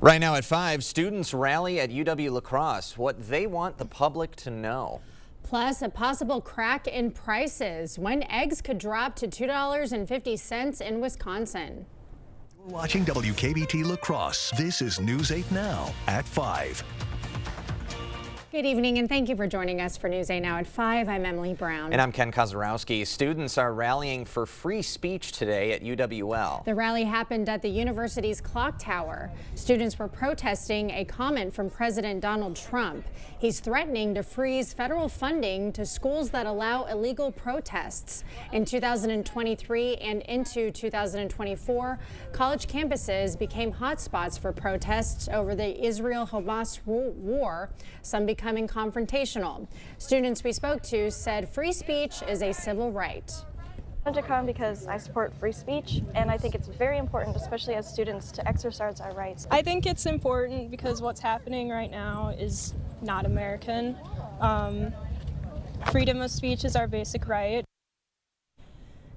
Right now at 5, students rally at UW-La Crosse. What they want the public to know. Plus, a possible crack in prices when eggs could drop to $2.50 in Wisconsin. You're watching WKBT La Crosse. This is News 8 Now at 5. Good evening and thank you for joining us for News 8 Now at 5. I'm Emily Brown. And I'm Ken Kozarowski. Students are rallying for free speech today at UWL. The rally happened at the university's clock tower. Students were protesting a comment from President Donald Trump. He's threatening to freeze federal funding to schools that allow illegal protests. In 2023 and into 2024, college campuses became hotspots for protests over the Israel-Hamas war, some becoming confrontational. Students we spoke to said free speech is a civil right. I wanted to come because I support free speech, and I think it's very important, especially as students, to exercise our rights. I think it's important because what's happening right now is not American. Freedom of speech is our basic right.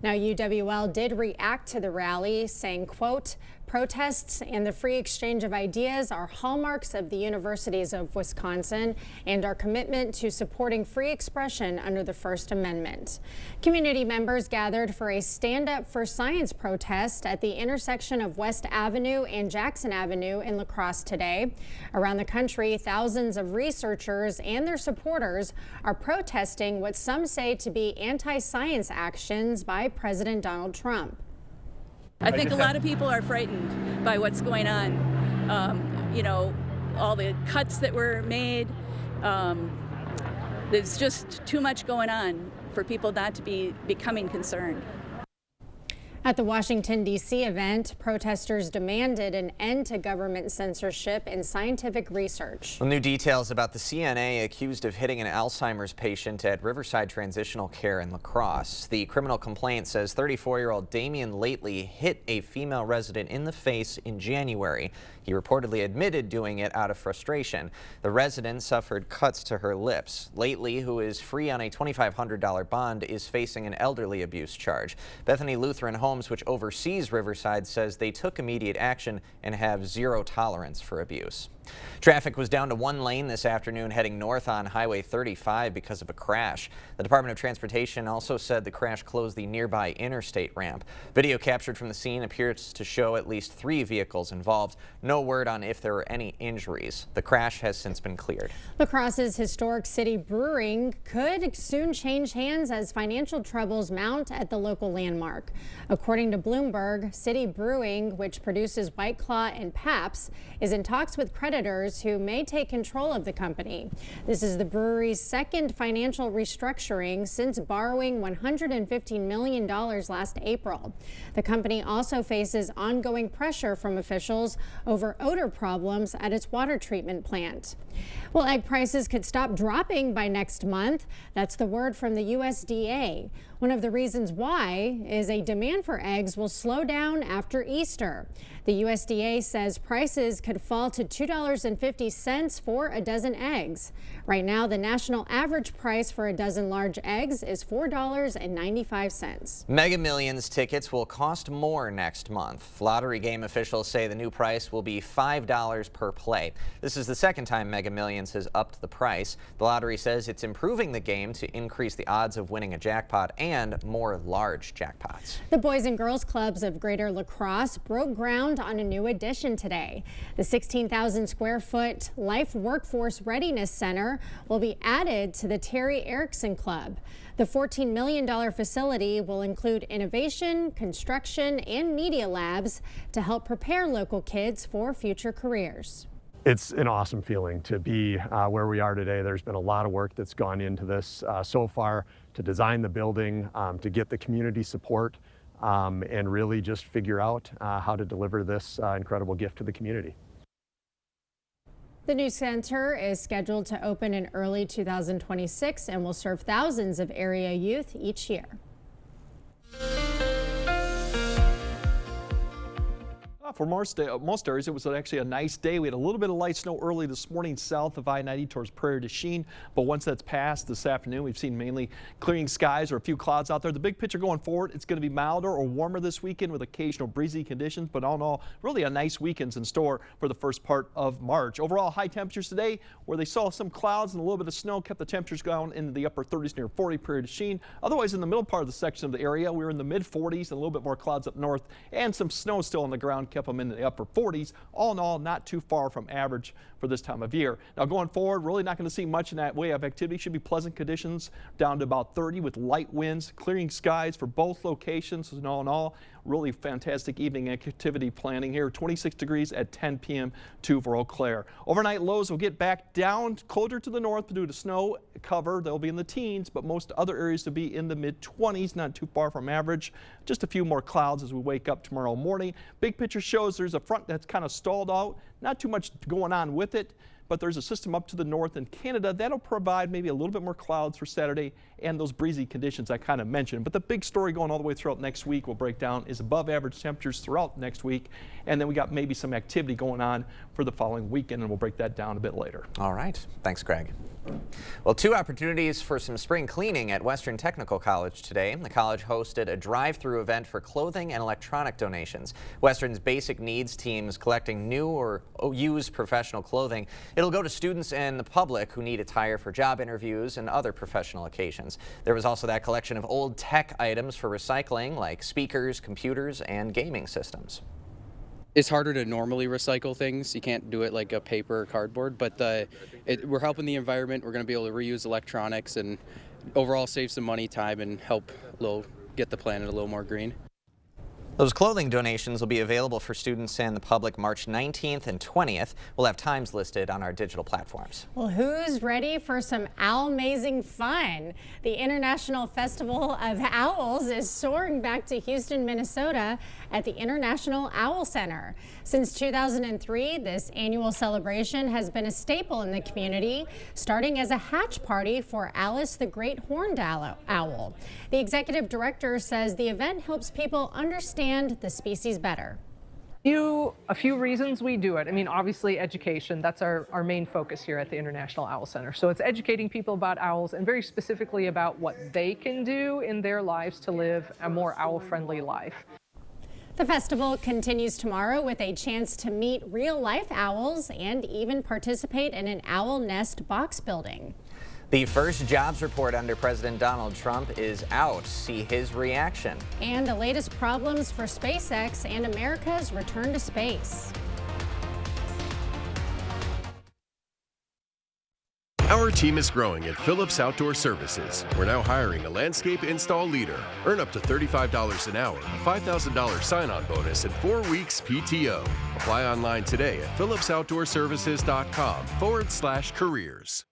Now, UWL did react to the rally, saying, quote, protests and the free exchange of ideas are hallmarks of the universities of Wisconsin and our commitment to supporting free expression under the First Amendment. Community members gathered for a Stand Up for Science protest at the intersection of West Avenue and Jackson Avenue in La Crosse today. Around the country, thousands of researchers and their supporters are protesting what some say to be anti-science actions by President Donald Trump. I think a lot of people are frightened by what's going on. You know, all the cuts that were made. There's just too much going on for people not to be becoming concerned. At the Washington, D.C. event, protesters demanded an end to government censorship in scientific research. Well, new details about the CNA accused of hitting an Alzheimer's patient at Riverside Transitional Care in La Crosse. The criminal complaint says 34-year-old Damian Lately hit a female resident in the face in January. He reportedly admitted doing it out of frustration. The resident suffered cuts to her lips. Lately, who is free on a $2,500 bond, is facing an elderly abuse charge. Bethany Lutheran Homes, which oversees Riverside, says they took immediate action and have zero tolerance for abuse. Traffic was down to one lane this afternoon heading north on Highway 35 because of a crash. The Department of Transportation also said the crash closed the nearby interstate ramp. Video captured from the scene appears to show at least 3 vehicles involved. No word on if there were any injuries. The crash has since been cleared. La Crosse's historic City Brewing could soon change hands as financial troubles mount at the local landmark. According to Bloomberg, City Brewing, which produces White Claw and Pabst, is in talks with creditors who may take control of the company. This is the brewery's second financial restructuring since borrowing $115 million last April. The company also faces ongoing pressure from officials over odor problems at its water treatment plant. Well, egg prices could stop dropping by next month. That's the word from the USDA. One of the reasons why is a demand for eggs will slow down after Easter. The USDA says prices could fall to $2.50 for a dozen eggs. Right now, the national average price for a dozen large eggs is $4.95. Mega Millions tickets will cost more next month. Lottery game officials say the new price will be $5 per play. This is the second time Mega Millions has upped the price. The lottery says it's improving the game to increase the odds of winning a jackpot and more large jackpots. The Boys and Girls Clubs of Greater La Crosse broke ground on a new addition today. The 16,000 square foot Life Workforce Readiness Center will be added to the Terry Erickson Club. The $14 million facility will include innovation, construction, and media labs to help prepare local kids for future careers. It's an awesome feeling to be where we are today. There's been a lot of work that's gone into this so far to design the building, to get the community support, and really just figure out how to deliver this incredible gift to the community. The new center is scheduled to open in early 2026 and will serve thousands of area youth each year. off. For most areas, it was actually a nice day. We had a little bit of light snow early this morning south of I-90 towards Prairie du Chien, but once that's passed this afternoon, we've seen mainly clearing skies or a few clouds out there. The big picture going forward, it's going to be milder or warmer this weekend with occasional breezy conditions, but all in all, really a nice weekend's in store for the first part of March. Overall, high temperatures today, where they saw some clouds and a little bit of snow, kept the temperatures down into the upper 30s near 40 Prairie du Chien. Otherwise, in the middle part of the section of the area, we were in the mid 40s and a little bit more clouds up north, and some snow still on the ground kept them in the upper 40s. All in all, not too far from average for this time of year. Now going forward, really not going to see much in that way of activity. Should be pleasant conditions down to about 30 with light winds, clearing skies for both locations. And all in all, really fantastic evening activity planning here. 26 degrees at 10 p.m. for Eau Claire. Overnight lows will get back down closer to the north due to snow cover. They'll be in the teens, but most other areas to be in the mid-20s, not too far from average. Just a few more clouds as we wake up tomorrow morning. Big picture shows there's a front that's kind of stalled out. Not too much going on with it, but there's a system up to the north in Canada that'll provide maybe a little bit more clouds for Saturday and those breezy conditions I kind of mentioned. But the big story going all the way throughout next week we'll break down is above average temperatures throughout next week, and then we got maybe some activity going on for the following weekend, and we'll break that down a bit later. All right. Thanks, Greg. Well, 2 opportunities for some spring cleaning at Western Technical College today. The college hosted a drive-through event for clothing and electronic donations. Western's basic needs team is collecting new or used professional clothing. It'll go to students and the public who need attire for job interviews and other professional occasions. There was also that collection of old tech items for recycling, like speakers, computers, and gaming systems. It's harder to normally recycle things. You can't do it like a paper or cardboard, but we're helping the environment. We're going to be able to reuse electronics and overall save some money, time, and help get the planet a little more green. Those clothing donations will be available for students and the public March 19th and 20th. We'll have times listed on our digital platforms. Well, who's ready for some owl-mazing fun? The International Festival of Owls is soaring back to Houston, Minnesota at the International Owl Center. Since 2003, this annual celebration has been a staple in the community, starting as a hatch party for Alice the Great Horned Owl. The executive director says the event helps people understand the species better. A few reasons we do it. I mean, obviously education, that's our main focus here at the International Owl Center. So it's educating people about owls and very specifically about what they can do in their lives to live a more owl-friendly life. The festival continues tomorrow with a chance to meet real-life owls and even participate in an owl nest box building. The first jobs report under President Donald Trump is out. See his reaction. And the latest problems for SpaceX and America's return to space. Our team is growing at Phillips Outdoor Services. We're now hiring a landscape install leader. Earn up to $35 an hour, a $5,000 sign-on bonus, and 4 weeks PTO. Apply online today at phillipsoutdoorservices.com/careers.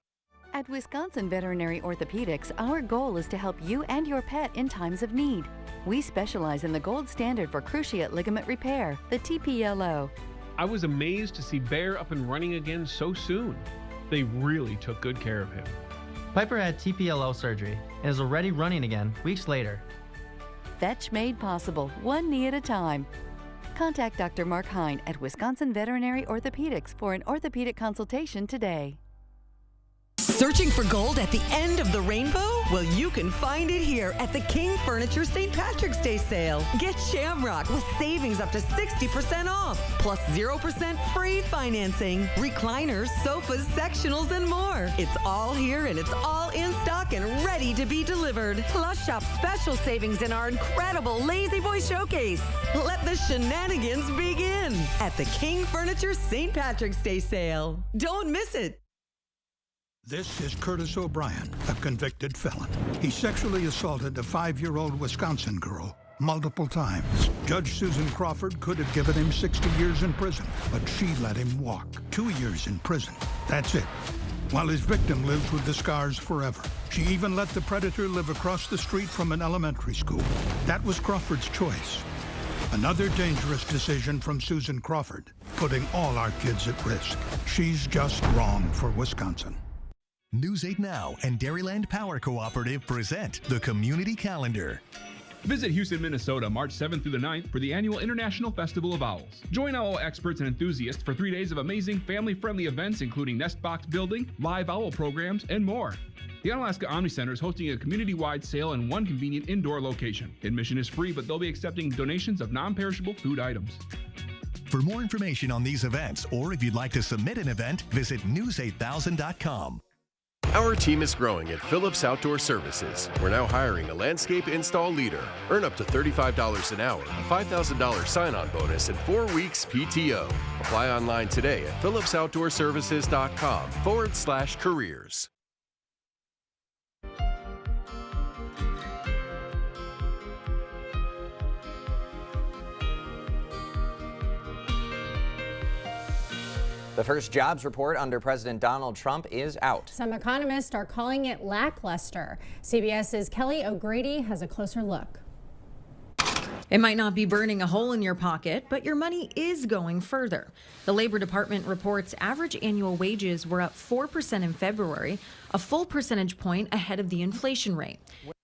At Wisconsin Veterinary Orthopedics, our goal is to help you and your pet in times of need. We specialize in the gold standard for cruciate ligament repair, the TPLO. I was amazed to see Bear up and running again so soon. They really took good care of him. Piper had TPLO surgery and is already running again weeks later. Fetch made possible, one knee at a time. Contact Dr. Mark Hine at Wisconsin Veterinary Orthopedics for an orthopedic consultation today. Searching for gold at the end of the rainbow? Well, you can find it here at the King Furniture St. Patrick's Day sale. Get Shamrock with savings up to 60% off, plus 0% free financing, recliners, sofas, sectionals, and more. It's all here and it's all in stock and ready to be delivered. Plus, shop special savings in our incredible Lazy Boy Showcase. Let the shenanigans begin at the King Furniture St. Patrick's Day sale. Don't miss it. This is Curtis O'Brien, a convicted felon. He sexually assaulted a 5-year-old Wisconsin girl multiple times. Judge Susan Crawford could have given him 60 years in prison, but she let him walk. 2 years in prison. That's it. While his victim lives with the scars forever. She even let the predator live across the street from an elementary school. That was Crawford's choice. Another dangerous decision from Susan Crawford, putting all our kids at risk. She's just wrong for Wisconsin. News 8 Now and Dairyland Power Cooperative present the Community Calendar. Visit Houston, Minnesota, March 7th through the 9th for the annual International Festival of Owls. Join owl experts and enthusiasts for 3 days of amazing family-friendly events including nest box building, live owl programs, and more. The Onalaska Omni Center is hosting a community-wide sale in one convenient indoor location. Admission is free, but they'll be accepting donations of non-perishable food items. For more information on these events, or if you'd like to submit an event, visit news8000.com. Our team is growing at Phillips Outdoor Services. We're now hiring a landscape install leader. Earn up to $35 an hour, a $5,000 sign-on bonus, and 4 weeks PTO. Apply online today at phillipsoutdoorservices.com/careers. The first jobs report under President Donald Trump is out. Some economists are calling it lackluster. CBS's Kelly O'Grady has a closer look. It might not be burning a hole in your pocket, but your money is going further. The Labor Department reports average annual wages were up 4% in February, a full percentage point ahead of the inflation rate.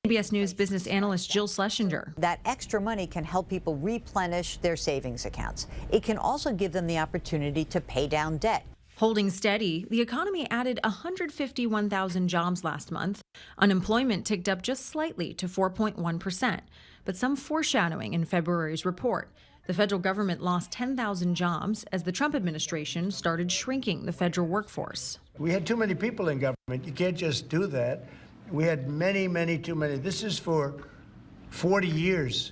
CBS News business analyst Jill Schlesinger. That extra money can help people replenish their savings accounts. It can also give them the opportunity to pay down debt. Holding steady, the economy added 151,000 jobs last month. Unemployment ticked up just slightly to 4.1%, but some foreshadowing in February's report. The federal government lost 10,000 jobs as the Trump administration started shrinking the federal workforce. We had too many people in government. You can't just do that. We had many too many. This is for 40 years.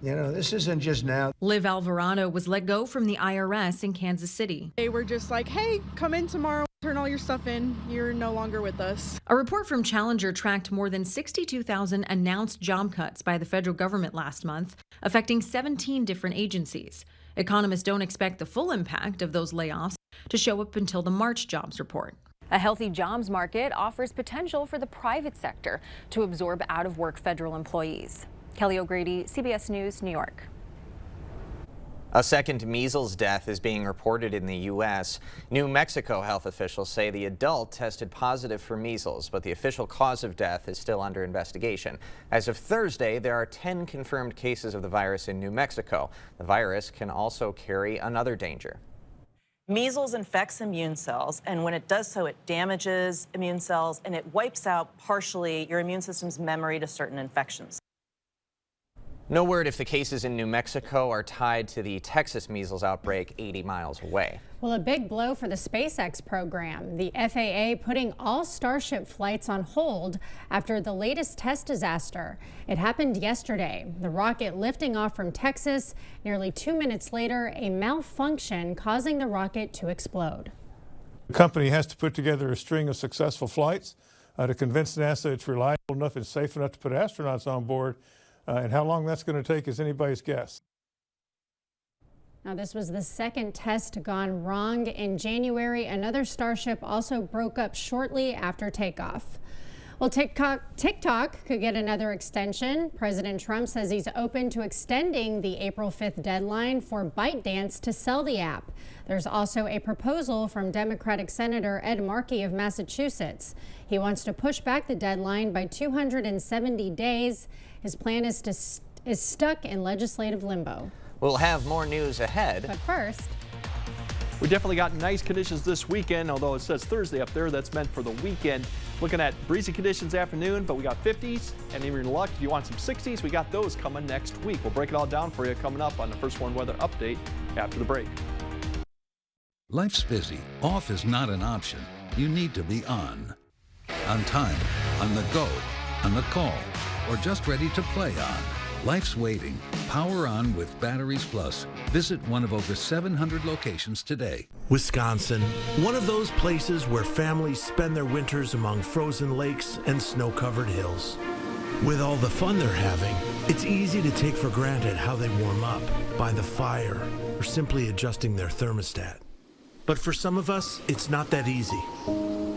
You know, this isn't just now. Liv Alvarado was let go from the IRS in Kansas City. They were just like, hey, come in tomorrow, turn all your stuff in. You're no longer with us. A report from Challenger tracked more than 62,000 announced job cuts by the federal government last month, affecting 17 different agencies. Economists don't expect the full impact of those layoffs to show up until the March jobs report. A healthy jobs market offers potential for the private sector to absorb out-of-work federal employees. Kelly O'Grady, CBS News, New York. A second measles death is being reported in the U.S. New Mexico health officials say the adult tested positive for measles, but the official cause of death is still under investigation. As of Thursday, there are 10 confirmed cases of the virus in New Mexico. The virus can also carry another danger. Measles infects immune cells, and when it does so, it damages immune cells and it wipes out partially your immune system's memory to certain infections. No word if the cases in New Mexico are tied to the Texas measles outbreak 80 miles away. Well, a big blow for the SpaceX program. The FAA putting all Starship flights on hold after the latest test disaster. It happened yesterday. The rocket lifting off from Texas. Nearly 2 minutes later, a malfunction causing the rocket to explode. The company has to put together a string of successful flights to convince NASA it's reliable enough and safe enough to put astronauts on board. And how long that's going to take is anybody's guess. Now, this was the second test gone wrong. In January, another Starship also broke up shortly after takeoff. Well, TikTok could get another extension. President Trump says he's open to extending the April 5th deadline for ByteDance to sell the app. There's also a proposal from Democratic Senator Ed Markey of Massachusetts. He wants to push back the deadline by 270 days. His plan is stuck in legislative limbo. We'll have more news ahead. But first, we definitely got nice conditions this weekend, although it says Thursday up there. That's meant for the weekend. Looking at breezy conditions afternoon, but we got 50s, and even in luck, if you want some 60s, we got those coming next week. We'll break it all down for you coming up on the First Warn Weather Update after the break. Life's busy. Off is not an option. You need to be on time, on the go, on the call, or just ready to play on. Life's waiting. Power on with Batteries Plus. Visit one of over 700 locations today. Wisconsin, one of those places where families spend their winters among frozen lakes and snow-covered hills. With all the fun they're having, it's easy to take for granted how they warm up, by the fire, or simply adjusting their thermostat. But for some of us, it's not that easy.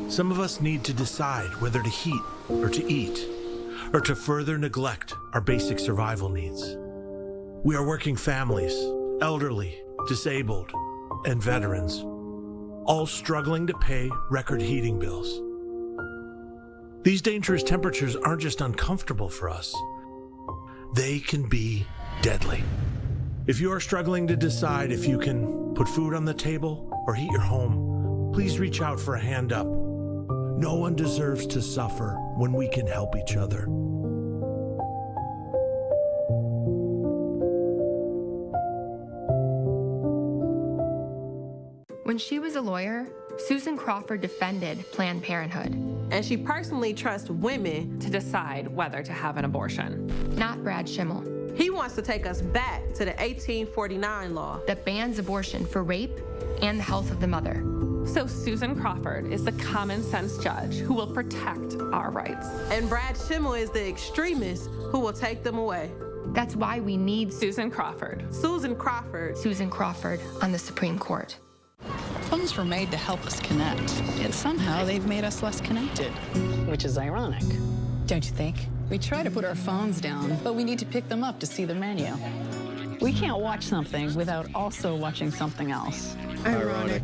Some of us need to decide whether to heat or to eat, or to further neglect our basic survival needs. We are working families, elderly, disabled, and veterans, all struggling to pay record heating bills. These dangerous temperatures aren't just uncomfortable for us. they can be deadly. If you are struggling to decide if you can put food on the table or heat your home, please reach out for a hand up. No one deserves to suffer when we can help each other. When she was a lawyer, Susan Crawford defended Planned Parenthood. And she personally trusts women to decide whether to have an abortion. Not Brad Schimmel. He wants to take us back to the 1849 law that bans abortion for rape and the health of the mother. So Susan Crawford is the common sense judge who will protect our rights. And Brad Schimmel is the extremist who will take them away. That's why we need Susan Crawford. Susan Crawford. Susan Crawford on the Supreme Court. Phones were made to help us connect, yet somehow they've made us less connected. Which is ironic. Don't you think? We try to put our phones down, but we need to pick them up to see the menu. We can't watch something without also watching something else. Ironic.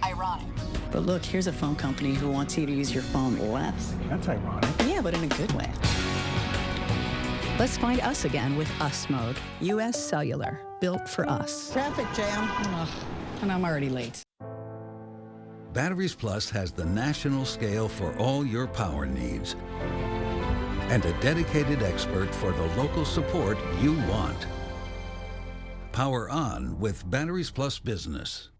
Ironic. But look, here's a phone company who wants you to use your phone less. That's ironic. Yeah, but in a good way. Let's find us again with Us Mode. U.S. Cellular, built for us. Traffic jam. Ugh, and I'm already late. Batteries Plus has the national scale for all your power needs and a dedicated expert for the local support you want. Power on with Batteries Plus Business.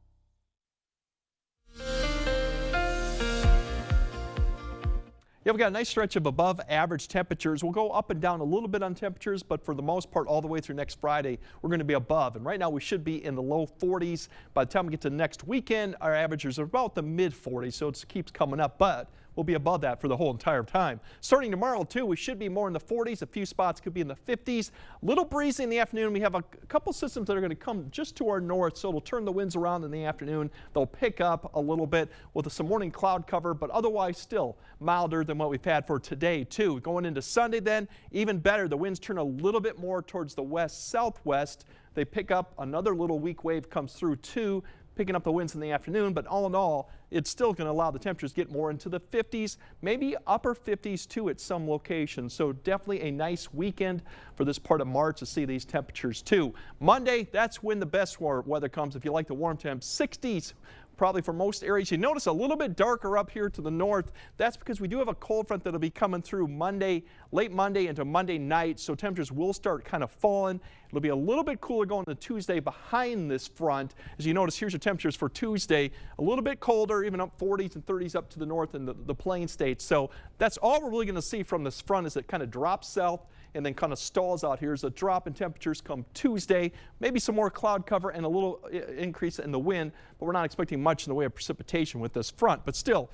Yeah, we've got a nice stretch of above average temperatures. We'll go up and down a little bit on temperatures, but for the most part, all the way through next Friday, we're going to be above. And right now, we should be in the low 40s. By the time we get to next weekend, our averages are about the mid 40s, so it keeps coming up, but we'll be above that for the whole entire time. Starting tomorrow, too, we should be more in the 40s. A few spots could be in the 50s. Little breezy in the afternoon. We have a couple systems that are going to come just to our north, so it'll turn the winds around in the afternoon. They'll pick up a little bit with some morning cloud cover, but otherwise still milder than what we've had for today, too. Going into Sunday, then, even better. The winds turn a little bit more towards the west-southwest. They pick up. Another little weak wave comes through, too, picking up the winds in the afternoon, but all in all, it's still going to allow the temperatures to get more into the 50s, maybe upper 50s too at some locations. So definitely a nice weekend for this part of March to see these temperatures too. Monday, that's when the best weather comes if you like the warm temps. 60s. Probably for most areas. You notice a little bit darker up here to the north. That's because we do have a cold front that'll be coming through Monday, late Monday into Monday night, so temperatures will start kind of falling. It'll be a little bit cooler going to Tuesday behind this front. As you notice, here's your temperatures for Tuesday. A little bit colder, even up 40s and 30s up to the north in the plain states. So that's all we're really going to see from this front as it kind of drops south and then kind of stalls out. Here's a drop in temperatures come Tuesday, maybe some more cloud cover and a little increase in the wind, but we're not expecting much in the way of precipitation with this front. But still,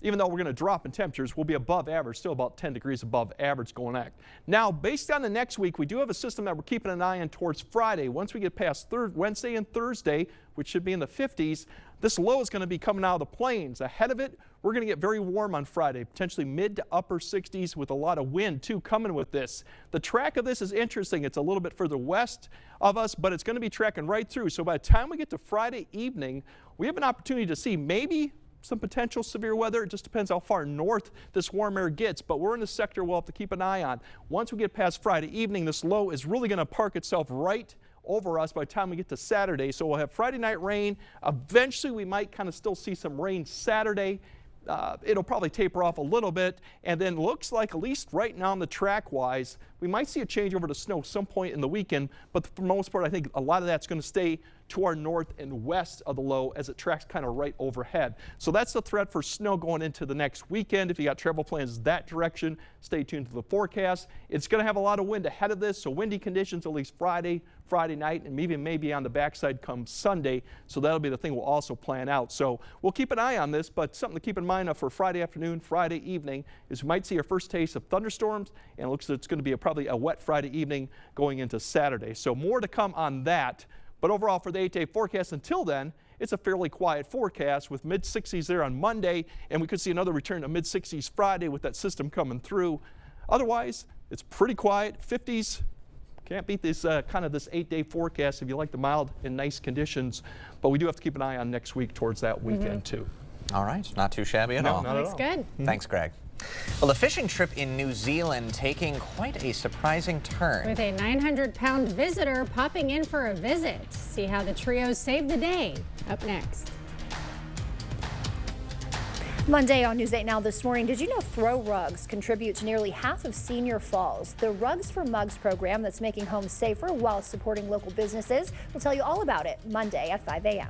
even though we're going to drop in temperatures, we'll be above average, still about 10 degrees above average going out. Now, based on the next week, we do have a system that we're keeping an eye on towards Friday. Once we get past Wednesday and Thursday, which should be in the 50s, this low is going to be coming out of the plains. Ahead of it, we're going to get very warm on Friday, potentially mid to upper 60s with a lot of wind, too, coming with this. The track of this is interesting. It's a little bit further west of us, but it's going to be tracking right through. So by the time we get to Friday evening, we have an opportunity to see maybe some potential severe weather. It just depends how far north this warm air gets, but we're in the sector we'll have to keep an eye on. Once we get past Friday evening, this low is really going to park itself right over us by the time we get to Saturday. So we'll have Friday night rain. Eventually, we might kind of still see some rain Saturday. It'll probably taper off a little bit, and then looks like, at least right now on the track-wise, we might see a change over to snow some point in the weekend, but for the most part, I think a lot of that's going to stay to our north and west of the low as it tracks kind of right overhead. So that's the threat for snow going into the next weekend. If you got travel plans that direction, stay tuned to the forecast. It's going to have a lot of wind ahead of this, so windy conditions at least Friday night, and even maybe on the backside come Sunday. So that'll be the thing we'll also plan out. So we'll keep an eye on this, but something to keep in mind for Friday afternoon, Friday evening is we might see our first taste of thunderstorms, and it looks like it's going to be probably a wet Friday evening going into Saturday. So more to come on that. But overall for the 8-day forecast until then, it's a fairly quiet forecast with mid-60s there on Monday, and we could see another return to mid-60s Friday with that system coming through. Otherwise, it's pretty quiet. 50s. Can't beat this kind of this 8-day forecast if you like the mild and nice conditions. But we do have to keep an eye on next week towards that weekend too. All right, not too shabby at all. Not at all. Good. Thanks, Greg. Well, a fishing trip in New Zealand taking quite a surprising turn. With a 900-pound visitor popping in for a visit. See how the trio saved the day. Up next. Monday on News 8 Now this morning, did you know Throw Rugs contribute to nearly half of senior falls? The Rugs for Mugs program that's making homes safer while supporting local businesses. We'll tell you all about it Monday at 5 a.m.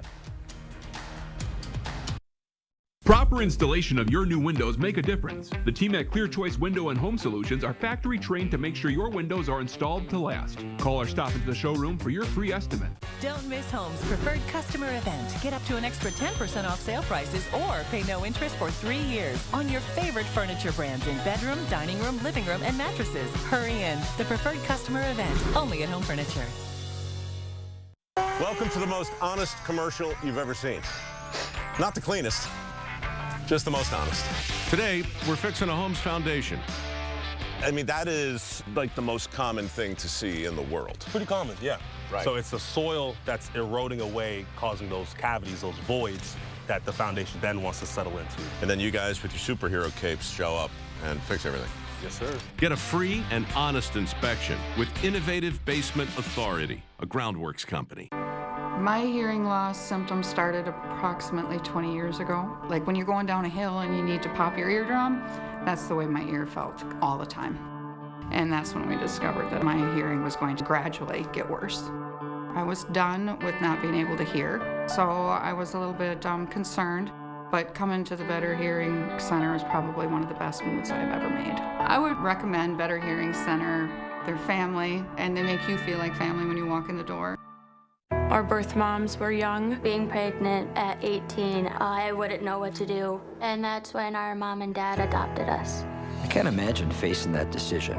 Proper installation of your new windows make a difference. The team at Clear Choice Window and Home Solutions are factory trained to make sure your windows are installed to last. Call or stop into the showroom for your free estimate. Don't miss Home's preferred customer event. Get up to an extra 10% off sale prices or pay no interest for 3 years on your favorite furniture brands in bedroom, dining room, living room, and mattresses. Hurry in. The preferred customer event only at Home Furniture. Welcome to the most honest commercial you've ever seen. Not the cleanest. Just the most honest. Today, we're fixing a home's foundation. I mean, that is like the most common thing to see in the world. Pretty common, yeah. Right. So it's the soil that's eroding away, causing those cavities, those voids that the foundation then wants to settle into. And then you guys with your superhero capes show up and fix everything. Yes, sir. Get a free and honest inspection with Innovative Basement Authority, a groundworks company. My hearing loss symptoms started approximately 20 years ago. Like when you're going down a hill and you need to pop your eardrum, that's the way my ear felt all the time. And that's when we discovered that my hearing was going to gradually get worse. I was done with not being able to hear, so I was a little bit concerned. But coming to the Better Hearing Center is probably one of the best moves I've ever made. I would recommend Better Hearing Center. They're family, and they make you feel like family when you walk in the door. Our birth moms were young. Being pregnant at 18, I wouldn't know what to do. And that's when our mom and dad adopted us. I can't imagine facing that decision.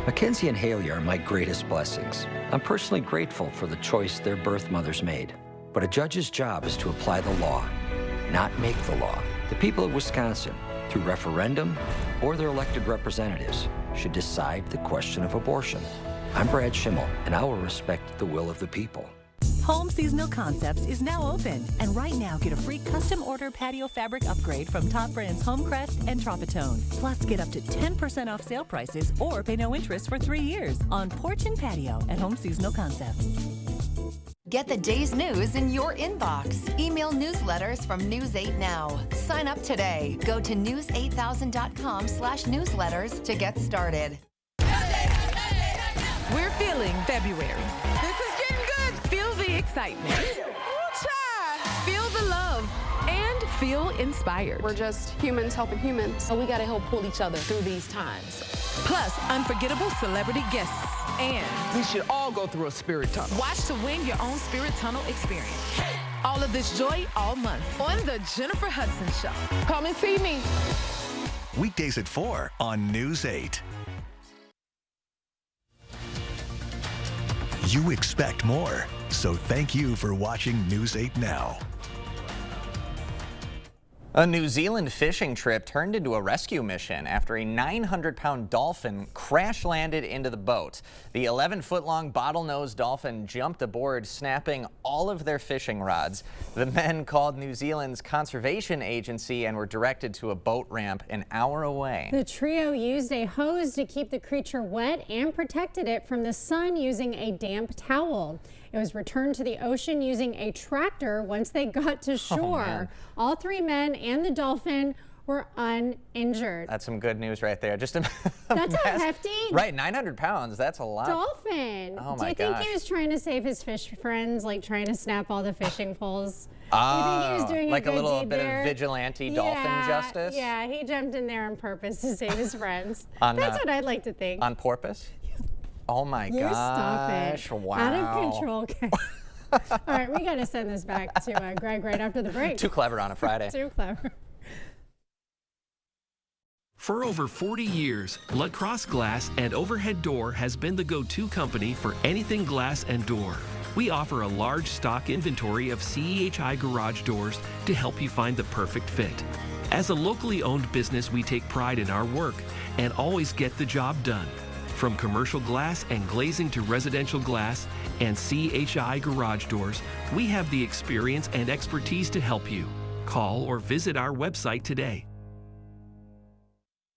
Mackenzie and Haley are my greatest blessings. I'm personally grateful for the choice their birth mothers made. But a judge's job is to apply the law, not make the law. The people of Wisconsin, through referendum or their elected representatives, should decide the question of abortion. I'm Brad Schimmel, and I will respect the will of the people. Home Seasonal Concepts is now open, and right now get a free custom order patio fabric upgrade from top brands Homecrest and Tropitone. Plus, get up to 10% off sale prices or pay no interest for 3 years on porch and patio at Home Seasonal Concepts. Get the day's news in your inbox. Email newsletters from News 8 Now. Sign up today. Go to news8000.com/newsletters to get started. We're feeling February. This is getting good. Feel the excitement. Feel the love. And feel inspired. We're just humans helping humans. So we gotta help pull each other through these times. Plus, unforgettable celebrity guests. And we should all go through a spirit tunnel. Watch to win your own spirit tunnel experience. All of this joy all month on The Jennifer Hudson Show. Come and see me. Weekdays at 4 on News 8. You expect more, so thank you for watching News 8 Now. A New Zealand fishing trip turned into a rescue mission after a 900-pound dolphin crash-landed into the boat. The 11-foot-long bottlenose dolphin jumped aboard, snapping all of their fishing rods. The men called New Zealand's conservation agency and were directed to a boat ramp an hour away. The trio used a hose to keep the creature wet and protected it from the sun using a damp towel. It was returned to the ocean using a tractor once they got to shore. All 3 men and the dolphin were uninjured. That's some good news right there. Just That's a hefty right, 900 pounds. That's a lot. Dolphin. Oh Do my you think gosh. he was trying to save his fish friends, like trying to snap all the fishing poles? You think he was doing like a little deed bit there? of vigilante dolphin justice? Yeah, he jumped in there on purpose to save his friends. On, That's what I'd like to think. On porpoise? Oh my gosh. Stop it. Wow. Out of control. Okay. All right, we got to send this back to Greg right after the break. Too clever on a Friday. Too clever. For over 40 years, Lacrosse Glass and Overhead Door has been the go-to company for anything glass and door. We offer a large stock inventory of CEHI garage doors to help you find the perfect fit. As a locally owned business, we take pride in our work and always get the job done. From commercial glass and glazing to residential glass and CHI garage doors, we have the experience and expertise to help you. Call or visit our website today.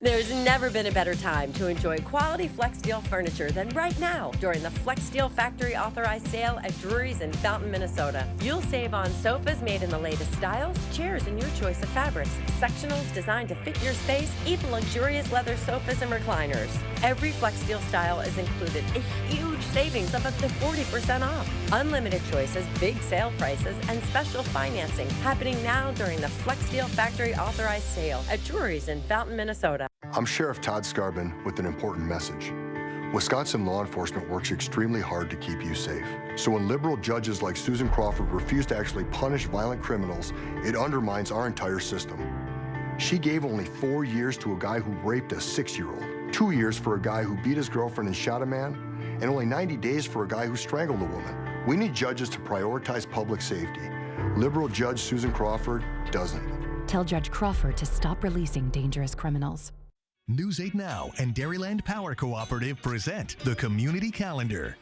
There's never been a better time to enjoy quality FlexSteel furniture than right now during the FlexSteel Factory Authorized Sale at Drury's in Fountain, Minnesota. You'll save on sofas made in the latest styles, chairs in your choice of fabrics, sectionals designed to fit your space, even luxurious leather sofas and recliners. Every FlexSteel style is included a huge savings of up to 40% off. Unlimited choices, big sale prices, and special financing happening now during the FlexSteel Factory Authorized Sale at Drury's in Fountain, Minnesota. I'm Sheriff Todd Scarbin with an important message. Wisconsin law enforcement works extremely hard to keep you safe. So when liberal judges like Susan Crawford refuse to actually punish violent criminals, it undermines our entire system. She gave only 4 years to a guy who raped a 6-year-old, 2 years for a guy who beat his girlfriend and shot a man, and only 90 days for a guy who strangled a woman. We need judges to prioritize public safety. Liberal Judge Susan Crawford doesn't. Tell Judge Crawford to stop releasing dangerous criminals. News 8 Now and Dairyland Power Cooperative present the Community Calendar.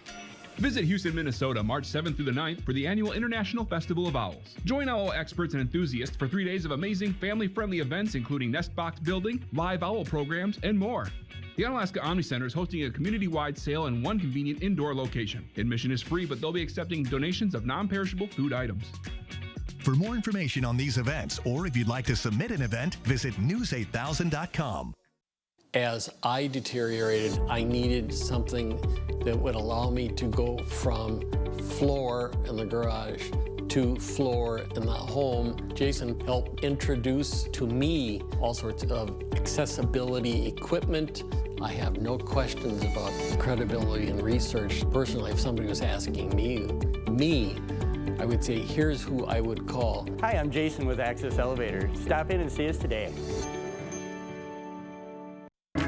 Visit Houston, Minnesota, March 7th through the 9th for the annual International Festival of Owls. Join owl experts and enthusiasts for 3 days of amazing family-friendly events including nest box building, live owl programs, and more. The Onalaska Omni Center is hosting a community-wide sale in one convenient indoor location. Admission is free, but they'll be accepting donations of non-perishable food items. For more information on these events, or if you'd like to submit an event, visit news8000.com. As I deteriorated, I needed something that would allow me to go from floor in the garage to floor in the home. Jason helped introduce to me all sorts of accessibility equipment. I have no questions about credibility and research. Personally, if somebody was asking me, I would say, here's who I would call. Hi, I'm Jason with Access Elevator. Stop in and see us today.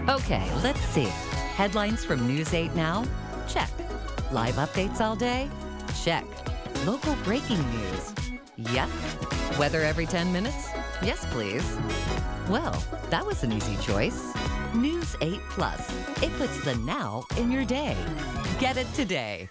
Okay, let's see. Headlines from News 8 Now? Check. Live updates all day? Check. Local breaking news? Yep. Weather every 10 minutes? Yes, please. Well, that was an easy choice. News 8 Plus. It puts the now in your day. Get it today.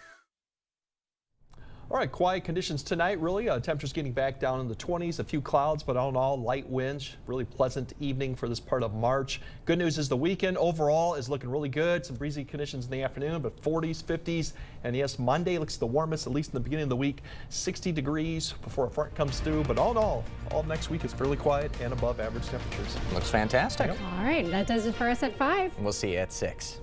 All right, quiet conditions tonight, really. Temperatures getting back down in the 20s, a few clouds, but all in all, light winds. Really pleasant evening for this part of March. Good news is the weekend overall is looking really good. Some breezy conditions in the afternoon, but 40s, 50s. And yes, Monday looks the warmest, at least in the beginning of the week. 60 degrees before a front comes through. But all in all next week is fairly quiet and above average temperatures. Looks fantastic. All right, that does it for us at 5. We'll see you at 6.